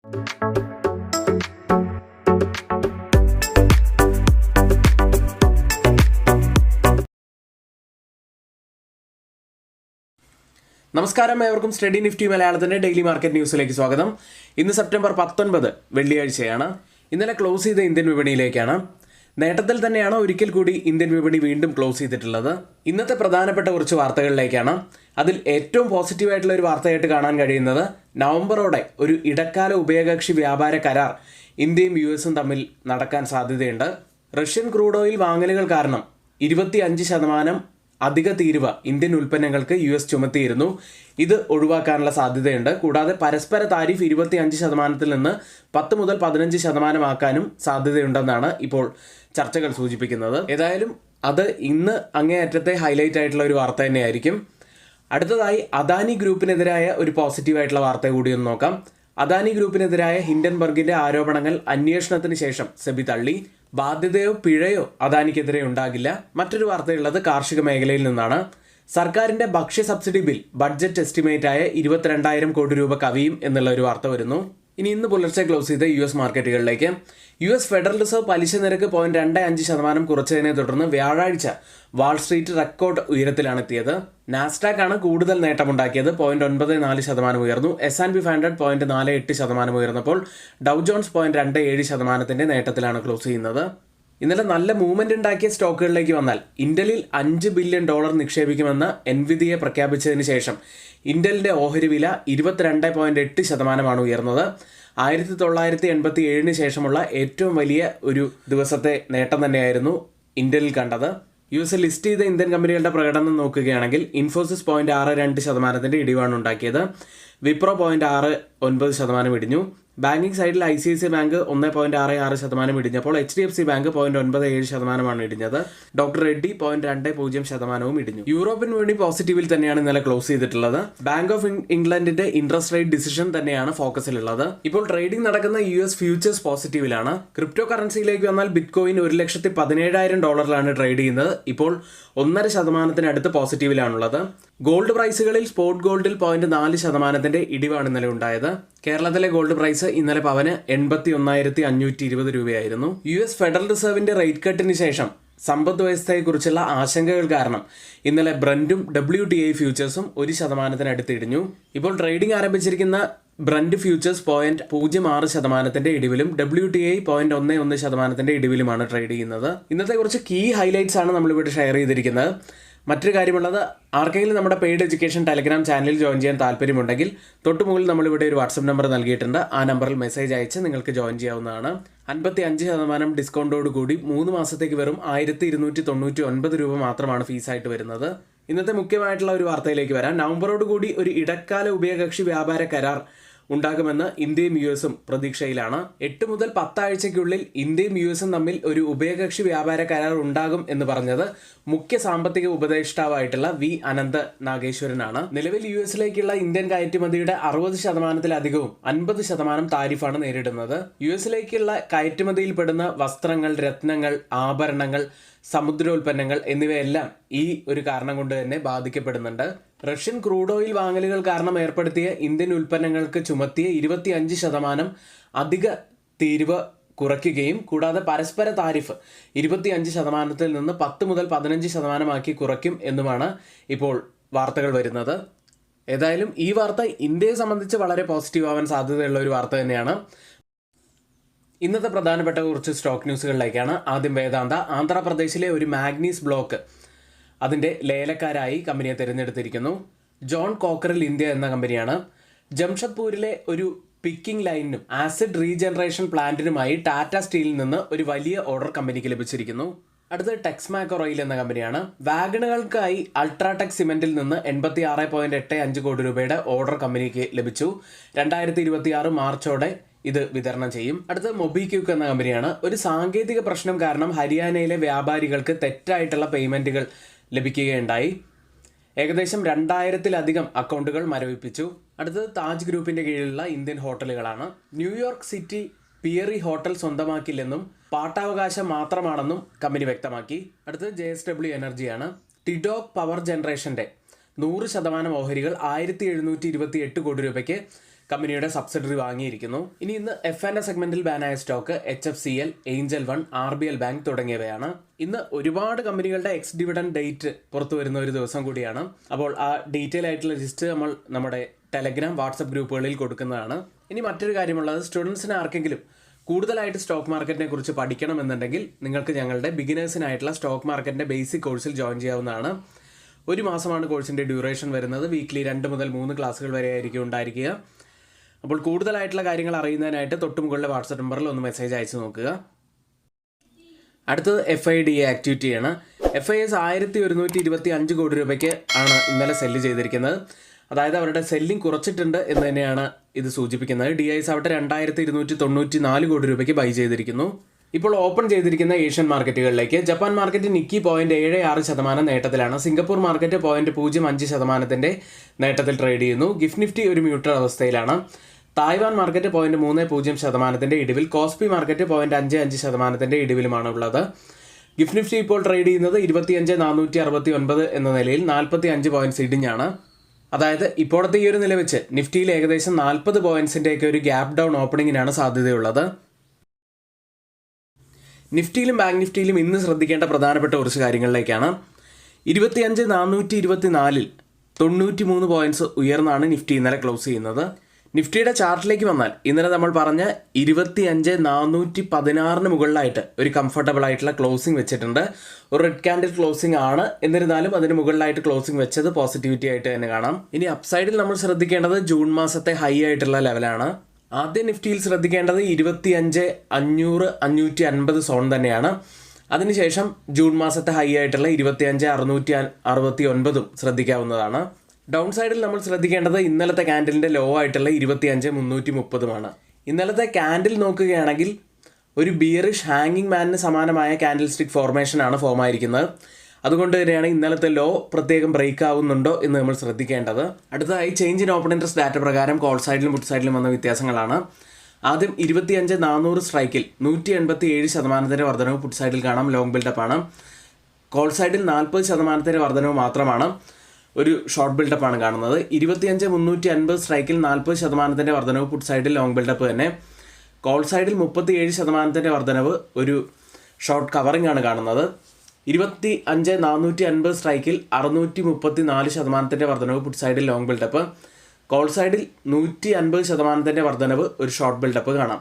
നമസ്കാരം, ഏവർക്കും study Nifty മലയാളത്തിൻ്റെ ഡെയിലി മാർക്കറ്റ് ന്യൂസിലേക്ക് സ്വാഗതം. ഇന്ന് സെപ്റ്റംബർ 19 വെള്ളിയാഴ്ചയാണ്. ഇന്നലെ ക്ലോസ് ചെയ്ത ഇന്ത്യൻ വിപണിയിലേക്കാണ്. നേട്ടത്തിൽ തന്നെയാണ് ഒരിക്കൽ കൂടി ഇന്ത്യൻ വിപണി വീണ്ടും ക്ലോസ് ചെയ്തിട്ടുള്ളത്. ഇന്നത്തെ പ്രധാനപ്പെട്ട കുറച്ച് വാർത്തകളിലേക്കാണ്. അതിൽ ഏറ്റവും പോസിറ്റീവായിട്ടുള്ള ഒരു വാർത്തയായിട്ട് കാണാൻ കഴിയുന്നത് നവംബറോടെ ഒരു ഇടക്കാല ഉഭയകക്ഷി വ്യാപാര കരാർ ഇന്ത്യയും US തമ്മിൽ നടക്കാൻ സാധ്യതയുണ്ട്. റഷ്യൻ ക്രൂഡ് ഓയിൽ വാങ്ങലുകൾ കാരണം 25% അധിക തീരുവ ഇന്ത്യൻ ഉൽപ്പന്നങ്ങൾക്ക് US ചുമത്തിയിരുന്നു. ഇത് ഒഴിവാക്കാനുള്ള സാധ്യതയുണ്ട്. കൂടാതെ പരസ്പര താരിഫ് 25% നിന്ന് 10 മുതൽ 15% ആക്കാനും സാധ്യതയുണ്ടെന്നാണ് ഇപ്പോൾ ചർച്ചകൾ സൂചിപ്പിക്കുന്നത്. ഏതായാലും അത് ഇന്ന് അങ്ങേയറ്റത്തെ ഹൈലൈറ്റ് ആയിട്ടുള്ള ഒരു വാർത്ത തന്നെയായിരിക്കും. അടുത്തതായി അദാനി ഗ്രൂപ്പിനെതിരായ ഒരു പോസിറ്റീവായിട്ടുള്ള വാർത്ത കൂടി ഒന്ന് നോക്കാം. അദാനി ഗ്രൂപ്പിനെതിരായ ഹിൻഡൻബർഗിന്റെ ആരോപണങ്ങൾ അന്വേഷണത്തിന് ശേഷം സെബി തള്ളി. ബാധ്യതയോ പിഴയോ അദാനിക്കെതിരെ ഉണ്ടാകില്ല. മറ്റൊരു വാർത്തയുള്ളത് കാർഷിക മേഖലയിൽ നിന്നാണ്. സർക്കാരിന്റെ ഭക്ഷ്യ സബ്സിഡി ബിൽ ബഡ്ജറ്റ് എസ്റ്റിമേറ്റായ 22,000 കോടി രൂപ കവിയും എന്നുള്ള ഒരു വാർത്ത വരുന്നു. ഇനി ഇന്ന് പുലർച്ചെ ക്ലോസ് ചെയ്ത US മാർക്കറ്റുകളിലേക്ക്. US ഫെഡറൽ റിസർവ് പലിശ നിരക്ക് 0.25% കുറച്ചതിനെ തുടർന്ന് വ്യാഴാഴ്ച വാൾസ്ട്രീറ്റ് റെക്കോർഡ് ഉയരത്തിലാണ് എത്തിയത്. നാസ്ഡാക്ക് ആണ് കൂടുതൽ നേട്ടമുണ്ടാക്കിയത്. 0.94% ഉയർന്നു. S&P 500 0.48% ഉയർന്നപ്പോൾ ഡൗ ജോൺസ് 0.27% നേട്ടത്തിലാണ് ക്ലോസ് ചെയ്യുന്നത്. ഇന്നലെ നല്ല മൂവ്മെന്റ് ഉണ്ടാക്കിയ സ്റ്റോക്കുകളിലേക്ക് വന്നാൽ ഇന്റലിൽ $5 ബില്യൺ നിക്ഷേപിക്കുമെന്ന് എൻവിഡിയ പ്രഖ്യാപിച്ചതിന് ശേഷം ഇന്റലിന്റെ ഓഹരി വില 22.8% ഉയർന്നത്. 1987 ശേഷമുള്ള ഏറ്റവും വലിയ ഒരു ദിവസത്തെ നേട്ടം തന്നെയായിരുന്നു ഇന്റലിൽ കണ്ടത്. US ലിസ്റ്റ് ചെയ്ത ഇന്ത്യൻ കമ്പനികളുടെ പ്രകടനം നോക്കുകയാണെങ്കിൽ ഇൻഫോസിസ് 0.62% ഇടിവാണ് ഉണ്ടാക്കിയത്. വിപ്രോ 0.69% ഇടിഞ്ഞു. ബാങ്കിങ് സൈഡിൽ ICICI ബാങ്ക് 1.66% ഇടിഞ്ഞപ്പോൾ HDFC ബാങ്ക് 0.97% ഇടിഞ്ഞത്. ഡോക്ടർ റെഡ്ഡി 0.20% ഇടിഞ്ഞു. യൂറോപ്യൻ വിപണി പോസിറ്റീവിൽ തന്നെയാണ് ഇന്നലെ ക്ലോസ് ചെയ്തിട്ടുള്ളത്. ബാങ്ക് ഓഫ് ഇംഗ്ലണ്ടിന്റെ ഇൻട്രസ്റ്റ് റേറ്റ് ഡിസിഷൻ തന്നെയാണ് ഫോക്കസിലുള്ളത്. ഇപ്പോൾ ട്രേഡിംഗ് നടക്കുന്ന US ഫ്യൂച്ചേഴ്സ് പോസിറ്റീവിലാണ്. ക്രിപ്റ്റോ കറൻസിയിലേക്ക് വന്നാൽ ബിറ്റ്കോയിൻ $1,17,000 ട്രേഡ് ചെയ്യുന്നത്. ഇപ്പോൾ 1.5% പോസിറ്റീവിലാണുള്ളത്. ഗോൾഡ് പ്രൈസുകളിൽ സ്പോട്ട് ഗോൾഡിൽ 0.4% ഇടിവാണ് ഇന്നലെ ഉണ്ടായത്. കേരളത്തിലെ ഗോൾഡ് പ്രൈസ് ഇന്നലെ പവന് 81,520 രൂപയായിരുന്നു. US ഫെഡറൽ റിസർവിന്റെ റേറ്റ് കട്ടിന് ശേഷം സമ്പദ് വ്യവസ്ഥയെക്കുറിച്ചുള്ള ആശങ്കകൾ കാരണം ഇന്നലെ ബ്രന്റും WTI ഫ്യൂച്ചേഴ്സും 1% ഇടിഞ്ഞു. ഇപ്പോൾ ട്രേഡിംഗ് ആരംഭിച്ചിരിക്കുന്ന ബ്രന്റ് ഫ്യൂച്ചേഴ്സ് 0.06% ഇടിവിലും WTI 0.11% ഇടിവിലുമാണ് ട്രേഡ് ചെയ്യുന്നത്. ഇന്നത്തെ കുറച്ച് കീ ഹൈലൈറ്റ്സ് ആണ് നമ്മളിവിടെ ഷെയർ ചെയ്തിരിക്കുന്നത്. മറ്റൊരു കാര്യമുള്ളത്, ആർക്കെങ്കിലും നമ്മുടെ പെയ്ഡ് എഡ്യൂക്കേഷൻ ടെലഗ്രാം ചാനലിൽ ജോയിൻ ചെയ്യാൻ താല്പര്യമുണ്ടെങ്കിൽ തൊട്ടുമുകളിൽ നമ്മളിവിടെ ഒരു വാട്സപ്പ് നമ്പർ നൽകിയിട്ടുണ്ട്. ആ നമ്പറിൽ മെസ്സേജ് അയച്ച് നിങ്ങൾക്ക് ജോയിൻ ചെയ്യാവുന്നതാണ്. 55% ഡിസ്കൗണ്ടോട് കൂടി 3 മാസത്തേക്ക് വെറും 1,299 രൂപ മാത്രമാണ് ഫീസായിട്ട് വരുന്നത്. ഇന്നത്തെ മുഖ്യമായിട്ടുള്ള ഒരു വാർത്തയിലേക്ക് വരാം. നവംബറോട് കൂടി ഒരു ഇടക്കാല ഉഭയകക്ഷി വ്യാപാര കരാർ ഉണ്ടാകുമെന്ന് ഇന്ത്യയും US പ്രതീക്ഷയിലാണ്. 8 മുതൽ 10 ആഴ്ചയ്ക്കുള്ളിൽ ഇന്ത്യയും US തമ്മിൽ ഒരു ഉഭയകക്ഷി വ്യാപാര കരാർ ഉണ്ടാകും എന്ന് പറഞ്ഞത് മുഖ്യ സാമ്പത്തിക ഉപദേഷ്ടാവായിട്ടുള്ള V അനന്ത് നാഗേശ്വരനാണ്. നിലവിൽ US ഇന്ത്യൻ കയറ്റുമതിയുടെ 60%-ലധികവും 50% താരിഫാണ് നേരിടുന്നത്. US കയറ്റുമതിയിൽപ്പെടുന്ന വസ്ത്രങ്ങൾ, രത്നങ്ങൾ, ആഭരണങ്ങൾ, സമുദ്രോൽപ്പന്നങ്ങൾ എന്നിവയെല്ലാം ഈ ഒരു കാരണം കൊണ്ട് തന്നെ ബാധിക്കപ്പെടുന്നുണ്ട്. റഷ്യൻ ക്രൂഡ് ഓയിൽ വാങ്ങലുകൾ കാരണം ഏർപ്പെടുത്തിയ ഇന്ത്യൻ ഉൽപ്പന്നങ്ങൾക്ക് ചുമത്തിയ 25% അധിക തീരുവ കുറയ്ക്കുകയും കൂടാതെ പരസ്പര താരിഫ് 25% നിന്ന് 10 മുതൽ 15% ആക്കി കുറയ്ക്കും എന്നുമാണ് ഇപ്പോൾ വാർത്തകൾ വരുന്നത്. ഏതായാലും ഈ വാർത്ത ഇന്ത്യയെ സംബന്ധിച്ച് വളരെ പോസിറ്റീവ് ആവാൻ സാധ്യതയുള്ള ഒരു വാർത്ത തന്നെയാണ്. ഇന്നത്തെ പ്രധാനപ്പെട്ട കുറച്ച് സ്റ്റോക്ക് ന്യൂസുകളിലേക്കാണ്. ആദ്യം വേദാന്ത. ആന്ധ്രാപ്രദേശിലെ ഒരു മാഗ്നീസ് ബ്ലോക്ക് അതിൻ്റെ ലേലക്കാരായി കമ്പനിയെ തിരഞ്ഞെടുത്തിരിക്കുന്നു. ജോൺ കോക്കറിൽ ഇന്ത്യ എന്ന കമ്പനിയാണ്. ജംഷഡ്പൂരിലെ ഒരു പിക്കിംഗ് ലൈനിനും ആസിഡ് റീജനറേഷൻ പ്ലാന്റിനുമായി ടാറ്റ സ്റ്റീലിൽ നിന്ന് ഒരു വലിയ ഓർഡർ കമ്പനിക്ക് ലഭിച്ചിരിക്കുന്നു. അടുത്തത് ടെക്സ്മാക് ഓയിൽ എന്ന കമ്പനിയാണ്. വാഗണുകൾക്കായി അൾട്രാടെക് സിമെന്റിൽ നിന്ന് 86.85 കോടി രൂപയുടെ ഓർഡർ കമ്പനിക്ക് ലഭിച്ചു. 2026 മാർച്ചോടെ ഇത് വിതരണം ചെയ്യും. അടുത്തത് മൊബിക്വിക്ക് എന്ന കമ്പനിയാണ്. ഒരു സാങ്കേതിക പ്രശ്നം കാരണം ഹരിയാനയിലെ വ്യാപാരികൾക്ക് തെറ്റായിട്ടുള്ള പേയ്മെന്റുകൾ ലഭിക്കുകയുണ്ടായി. ഏകദേശം 2000-ലധികം അക്കൗണ്ടുകൾ മരവിപ്പിച്ചു. അടുത്തത് താജ് ഗ്രൂപ്പിന്റെ കീഴിലുള്ള ഇന്ത്യൻ ഹോട്ടലുകളാണ്. ന്യൂയോർക്ക് സിറ്റി പിയറി ഹോട്ടൽ സ്വന്തമാക്കില്ലെന്നും പാട്ടാവകാശം മാത്രമാണെന്നും കമ്പനി വ്യക്തമാക്കി. അടുത്തത് JSW എനർജിയാണ്. ടിഡോക് പവർ ജനറേഷന്റെ 100% ഓഹരികൾ 1,728 കോടി രൂപയ്ക്ക് കമ്പനിയുടെ സബ്സിഡറി വാങ്ങിയിരിക്കുന്നു. ഇനി ഇന്ന് F&A സെഗ്മെന്റിൽ ബാനായ stock HFCL, Angel One, RBL bank തുടങ്ങിയവയാണ്. ഇന്ന് ഒരുപാട് കമ്പനികളുടെ എക്സ് ഡിവിഡൻഡ് ഡേറ്റ് പുറത്തു വരുന്ന ഒരു ദിവസം കൂടിയാണ്. അപ്പോൾ ആ ഡീറ്റെയിൽ ആയിട്ടുള്ള ലിസ്റ്റ് നമ്മൾ നമ്മുടെ ടെലഗ്രാം, വാട്സപ്പ് ഗ്രൂപ്പുകളിൽ കൊടുക്കുന്നതാണ്. ഇനി മറ്റൊരു കാര്യമുള്ളത്, സ്റ്റുഡൻസിന് ആർക്കെങ്കിലും കൂടുതലായിട്ട് സ്റ്റോക്ക് മാർക്കറ്റിനെ കുറിച്ച് പഠിക്കണമെന്നുണ്ടെങ്കിൽ നിങ്ങൾക്ക് ഞങ്ങളുടെ ബിഗിനേഴ്സിനായിട്ടുള്ള സ്റ്റോക്ക് മാർക്കറ്റിന്റെ ബേസിക് കോഴ്സിൽ ജോയിൻ ചെയ്യാവുന്നതാണ്. 1 മാസമാണ് കോഴ്സിന്റെ ഡ്യൂറേഷൻ വരുന്നത്. വീക്ക്ലി 2 മുതൽ 3 ക്ലാസ്സുകൾ വരെ ആയിരിക്കും ഉണ്ടായിരിക്കുക. അപ്പോൾ കൂടുതലായിട്ടുള്ള കാര്യങ്ങൾ അറിയുന്നതിനായിട്ട് തൊട്ടുമുകളിലെ വാട്സപ്പ് നമ്പറിൽ ഒന്ന് മെസ്സേജ് അയച്ചു നോക്കുക. അടുത്തത് FIDA ആക്ടിവിറ്റിയാണ്. FIS 1125 കോടി രൂപയ്ക്ക് ആണ് ഇന്നലെ സെല്ല് ചെയ്തിരിക്കുന്നത്. അതായത് അവരുടെ സെല്ലിംഗ് കുറച്ചിട്ടുണ്ട് എന്ന് തന്നെയാണ് ഇത് സൂചിപ്പിക്കുന്നത്. DIs ആവട്ടെ 2294 കോടി രൂപയ്ക്ക് ബൈ ചെയ്തിരിക്കുന്നു. ഇപ്പോൾ ഓപ്പൺ ചെയ്തിരിക്കുന്ന ഏഷ്യൻ മാർക്കറ്റുകളിലേക്ക് ജപ്പാൻ മാർക്കറ്റ് നിക്കി 0.76% നേട്ടത്തിലാണ്. സിംഗപ്പൂർ മാർക്കറ്റ് 0.05% നേട്ടത്തിൽ ട്രേഡ് ചെയ്യുന്നു. ഗിഫ്റ്റ് നിഫ്റ്റി ഒരു മ്യൂട്ടർ അവസ്ഥയിലാണ്. തായ്വാൻ മാർക്കറ്റ് 0.30% ഇടിവിൽ. കോസ്പി മാർക്കറ്റ് 0.55% ഇടിവിലുമാണ് ഉള്ളത്. ഗിഫ്റ്റ് നിഫ്റ്റി ഇപ്പോൾ ട്രേഡ് ചെയ്യുന്നത് 25,469 എന്ന നിലയിൽ 45 പോയിന്റ്സ് ഇടിഞ്ഞാണ്. അതായത് ഇപ്പോഴത്തെ ഈ ഒരു നില വെച്ച് നിഫ്റ്റിയിൽ ഏകദേശം 40 പോയിന്റ്സിൻ്റെയൊക്കെ ഒരു ഗ്യാപ് ഡൗൺ ഓപ്പണിങ്ങിനാണ് സാധ്യതയുള്ളത്. നിഫ്റ്റിയിലും ബാങ്ക് നിഫ്റ്റിയിലും ഇന്ന് ശ്രദ്ധിക്കേണ്ട പ്രധാനപ്പെട്ട കുറച്ച് കാര്യങ്ങളിലേക്കാണ്. 25,424 93 പോയിന്റ്സ് ഉയർന്നാണ് നിഫ്റ്റി ഇന്നലെ ക്ലോസ് ചെയ്യുന്നത്. നിഫ്റ്റിയുടെ ചാർട്ടിലേക്ക് വന്നാൽ ഇന്നലെ നമ്മൾ പറഞ്ഞ 25,416 മുകളിലായിട്ട് ഒരു കംഫർട്ടബിൾ ആയിട്ടുള്ള ക്ലോസിംഗ് വെച്ചിട്ടുണ്ട്. ഒരു റെഡ് ക്യാൻഡിൽ ക്ലോസിംഗ് ആണ്, എന്നിരുന്നാലും അതിന് മുകളിലായിട്ട് ക്ലോസിംഗ് വെച്ചത് പോസിറ്റിവിറ്റി ആയിട്ട് തന്നെ കാണാം. ഇനി അപ്സൈഡിൽ നമ്മൾ ശ്രദ്ധിക്കേണ്ടത് ജൂൺ മാസത്തെ ഹൈ ആയിട്ടുള്ള ലെവലാണ്. ആദ്യം നിഫ്റ്റിയിൽ ശ്രദ്ധിക്കേണ്ടത് 25,500 550 സോൺ തന്നെയാണ്. അതിനുശേഷം ജൂൺ മാസത്തെ ഹൈ ആയിട്ടുള്ള 25,669 ശ്രദ്ധിക്കാവുന്നതാണ്. ഡൗൺ സൈഡിൽ നമ്മൾ ശ്രദ്ധിക്കേണ്ടത് ഇന്നലത്തെ ക്യാൻഡിലിൻ്റെ ലോ ആയിട്ടുള്ള 25,330 ഇന്നലത്തെ ക്യാൻഡിൽ നോക്കുകയാണെങ്കിൽ ഒരു ബിയറിഷ് ഹാങ്ങിങ് മാനിന് സമാനമായ ക്യാൻഡിൽ സ്റ്റിക് ഫോർമേഷനാണ് ഫോം ആയിരിക്കുന്നത്. അതുകൊണ്ട് തന്നെയാണ് ഇന്നലത്തെ ലോ പ്രത്യേകം ബ്രേക്ക് ആവുന്നുണ്ടോ എന്ന് നമ്മൾ ശ്രദ്ധിക്കേണ്ടത്. അടുത്തതായി change in open interest data പ്രകാരം കോൾ സൈഡിലും പുട്ട് സൈഡിലും വന്ന വ്യത്യാസങ്ങളാണ്. ആദ്യം 25,400 സ്ട്രൈക്കിൽ 187% വർധനവ് പുട്ട് സൈഡിൽ കാണാം. ലോങ് ബിൽഡപ്പ് ആണ്. കോൾ സൈഡിൽ 40% വർധനവ് മാത്രമാണ്. ഒരു ഷോർട്ട് ബിൽഡപ്പ് ആണ് കാണുന്നത്. 25,350 സ്ട്രൈക്കിൽ 40% വർധനവ് പുട്ട് സൈഡിൽ ലോങ് ബിൽഡപ്പ് തന്നെ. കോൾ സൈഡിൽ 37% വർധനവ് ഒരു ഷോർട്ട് കവറിംഗ് ആണ് കാണുന്നത്. 25,450 സ്ട്രൈക്കിൽ 634% വർധനവ് പുട്ട് സൈഡിൽ ലോങ് ബിൽഡപ്പ്. കോൾ സൈഡിൽ 150% വർധനവ് ഒരു ഷോർട്ട് ബിൽഡപ്പ് കാണാം.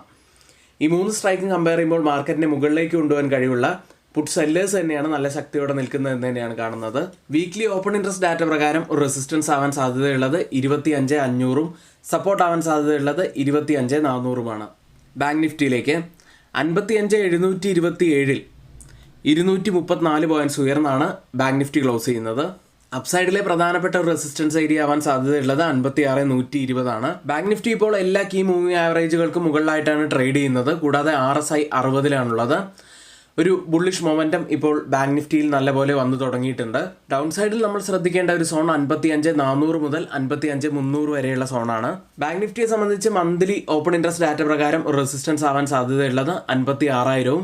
ഈ 3 സ്ട്രൈക്കും കമ്പയർ ചെയ്യുമ്പോൾ മാർക്കറ്റിനെ മുകളിലേക്ക് കൊണ്ടുപോകാൻ കഴിവുള്ള പുട്ട് സെല്ലേഴ്സ് തന്നെയാണ് നല്ല ശക്തിയോടെ നിൽക്കുന്നത് എന്ന് തന്നെയാണ് കാണുന്നത്. വീക്ക്ലി ഓപ്പൺ ഇൻട്രസ്റ്റ് ഡാറ്റ പ്രകാരം ഒരു റെസിസ്റ്റൻസ് ആവാൻ സാധ്യതയുള്ളത് 25,500 സപ്പോർട്ട് ആവാൻ സാധ്യതയുള്ളത് 25,400 ബാങ്ക് നിഫ്റ്റിയിലേക്ക് 55,727 234 പോയിന്റ്സ് ഉയർന്നാണ് ബാങ്ക് നിഫ്റ്റി ക്ലോസ് ചെയ്യുന്നത്. അപ്സൈഡിലെ പ്രധാനപ്പെട്ട ഒരു റെസിസ്റ്റൻസ് ഏരിയ ആവാൻ സാധ്യതയുള്ളത് 56,120 ബാങ്ക് നിഫ്റ്റി ഇപ്പോൾ എല്ലാ കീ മൂവിംഗ് ആവറേജുകൾക്കും മുകളിലായിട്ടാണ് ട്രേഡ് ചെയ്യുന്നത്. കൂടാതെ RSI 60-ലാണുള്ളത്. ഒരു ബുള്ളിഷ് മൊമെൻറ്റം ഇപ്പോൾ ബാങ്ക് നിഫ്റ്റിയിൽ നല്ലപോലെ വന്നു തുടങ്ങിയിട്ടുണ്ട്. ഡൗൺ സൈഡിൽ നമ്മൾ ശ്രദ്ധിക്കേണ്ട ഒരു സോൺ 55,400 മുതൽ 55,300 വരെയുള്ള സോണാണ്. ബാങ്ക് നിഫ്റ്റിയെ സംബന്ധിച്ച് മന്ത്ലി ഓപ്പൺ ഇൻട്രസ്റ്റ് ഡാറ്റ പ്രകാരം ഒരു റെസിസ്റ്റൻസ് ആവാൻ സാധ്യതയുള്ളത് 56,000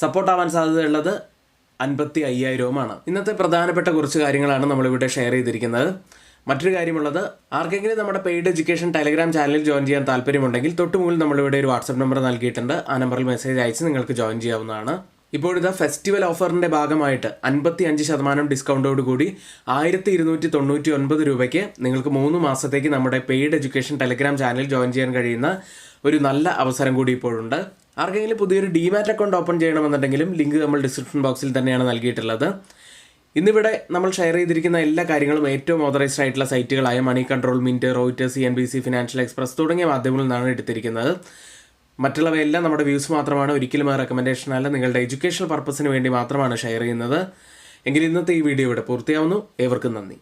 സപ്പോർട്ട് ആവാൻ സാധ്യതയുള്ളത് 55,000 ഇന്നത്തെ പ്രധാനപ്പെട്ട കുറച്ച് കാര്യങ്ങളാണ് നമ്മളിവിടെ ഷെയർ ചെയ്തിരിക്കുന്നത്. മറ്റൊരു കാര്യമുള്ളത്, ആർക്കെങ്കിലും നമ്മുടെ പെയ്ഡ് എഡ്യൂക്കേഷൻ ടെലഗ്രാം ചാനലിൽ ജോയിൻ ചെയ്യാൻ താല്പര്യമുണ്ടെങ്കിൽ തൊട്ടുമുകളിൽ നമ്മളിവിടെ ഒരു വാട്സപ്പ് നമ്പർ നൽകിയിട്ടുണ്ട്. ആ നമ്പറിൽ മെസ്സേജ് അയച്ച് നിങ്ങൾക്ക് ജോയിൻ ചെയ്യാവുന്നതാണ്. ഇപ്പോഴിതാ ഫെസ്റ്റിവൽ ഓഫറിൻ്റെ ഭാഗമായിട്ട് 55% ഡിസ്കൗണ്ടോട് കൂടി 1,299 രൂപയ്ക്ക് നിങ്ങൾക്ക് 3 മാസത്തേക്ക് നമ്മുടെ പെയ്ഡ് എഡ്യൂക്കേഷൻ ടെലഗ്രാം ചാനലിൽ ജോയിൻ ചെയ്യാൻ കഴിയുന്ന ഒരു നല്ല അവസരം കൂടി ഇപ്പോഴുണ്ട്. ആർക്കെങ്കിലും പുതിയൊരു ഡിമാറ്റ് അക്കൗണ്ട് ഓപ്പൺ ചെയ്യണമെന്നുണ്ടെങ്കിലും ലിങ്ക് നമ്മൾ ഡിസ്ക്രിപ്ഷൻ ബോക്സിൽ തന്നെയാണ് നൽകിയിട്ടുള്ളത്. ഇന്നിവിടെ നമ്മൾ ഷെയർ ചെയ്തിരിക്കുന്ന എല്ലാ കാര്യങ്ങളും ഏറ്റവും ഓതറൈസ്ഡ് ആയിട്ടുള്ള സൈറ്റുകളായ Moneycontrol, Mint, Reuters, CNBC, Financial Express തുടങ്ങിയ മാധ്യമങ്ങളിൽ നിന്നാണ് എടുത്തിരിക്കുന്നത്. മറ്റുള്ളവയെല്ലാം നമ്മുടെ വ്യൂസ് മാത്രമാണ്, ഒരിക്കലും ആ റെക്കമെൻഡേഷൻ അല്ല, നിങ്ങളുടെ എഡ്യൂക്കേഷണൽ പർപ്പസിന് വേണ്ടി മാത്രമാണ് ഷെയർ ചെയ്യുന്നത്. എങ്കിൽ ഇന്നത്തെ ഈ വീഡിയോ ഇവിടെ പൂർത്തിയാവുന്നു. ഏവർക്കും നന്ദി.